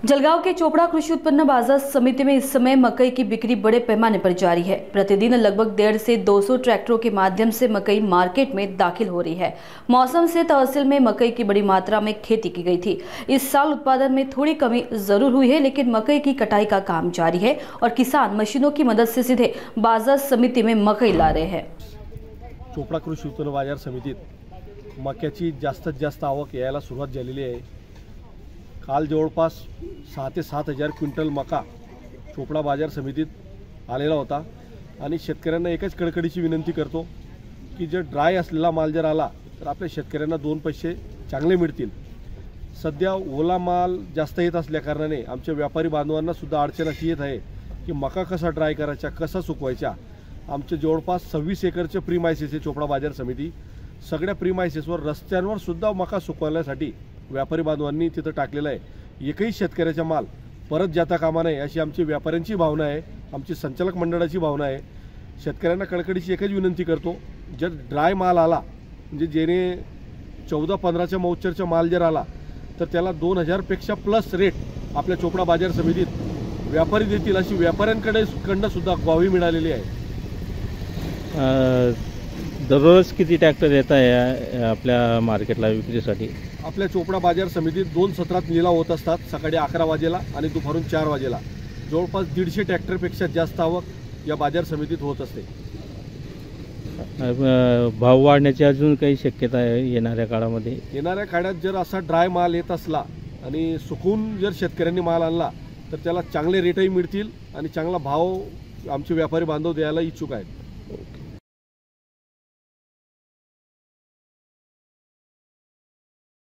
जलगांव के चोपड़ा कृषि उत्पन्न बाजार समिति में इस समय मकई की बिक्री बड़े पैमाने पर जारी है। प्रतिदिन लगभग 150 से 200 ट्रैक्टरों के माध्यम से मकई मार्केट में दाखिल हो रही है। मौसम से तहसील में मकई की बड़ी मात्रा में खेती की गई थी। इस साल उत्पादन में थोड़ी कमी जरूर हुई है, लेकिन मकई की कटाई का काम जारी है और किसान मशीनों की मदद से सीधे बाजार समिति में मकई ला रहे हैं। चोपड़ा कृषि उत्पन्न बाजार समितीत मक्याची जास्तीत जास्त आवक यायला सुरुवात झालेली आहे। काल जवळपास 6 ते 7 हजार क्विंटल मका चोपड़ा बाजार समितीत आलेला होता आणि शेतकऱ्यांना एकच कडकडीची विनंती करतो की जर ड्राय असलेला माल जर आला तर आपल्या शेतकऱ्यांना 2 पैसे चांगले मिळतील। सध्या ओला माल जास्त येत असल्या कारणाने आमच्या व्यापारी बांधवांना सुद्धा अडचण अशी येत आहे की मका कसा ड्राय करायचा, कसा सुकवायचा। आमचे जवळपास 26 एकरचे प्रीमायसेस आहे चोपड़ा बाजार समिती। सगळ्या प्रीमायसेसवर रस्त्यांवर सुद्धा मका सुकवण्यासाठी व्यापारी बांधवांनी तिथं टाकलेला आहे। एकही शेतकऱ्याचा माल परत जाता कामा नये अशी आमची व्यापाऱ्यांची भावना आहे, आमची संचालक मंडळाची भावना आहे। शेतकऱ्यांना कळकळीची एकच विनंती करतो, जर ड्राय माल आला म्हणजे जेने 14-15च्या माउचरचा माल जर आला तर त्याला 2000 पेक्षा प्लस रेट आपल्या चोपड़ा बाजार समितीत व्यापारी देतील अशी व्यापाऱ्यांकडे सुद्धा ग्वाही मिळालेली आहे। दररोज किती ट्रॅक्टर येत आहे आपल्या मार्केटला विक्रीसाठी? आपल्या चोपड़ा बाजार समितीत 2 सत्रात लिलाव होत असतात, सकाळी 11 वाजेला आणि दुपारून 4 वाजेला। जवळपास 150 ट्रॅक्टरपेक्षा जास्त आवक या बाजार समितीत होत असते। भाव वाढण्याची अजून काही शक्यता आहे येणाऱ्या काळामध्ये? येणाऱ्या काळात जर असा ड्राय माल येत असला आणि सुकून जर शेतकऱ्यांनी माल आणला तर त्याला चांगले रेटही मिळतील आणि चांगला भाव आमचे व्यापारी बांधव द्यायला इच्छुक आहेत।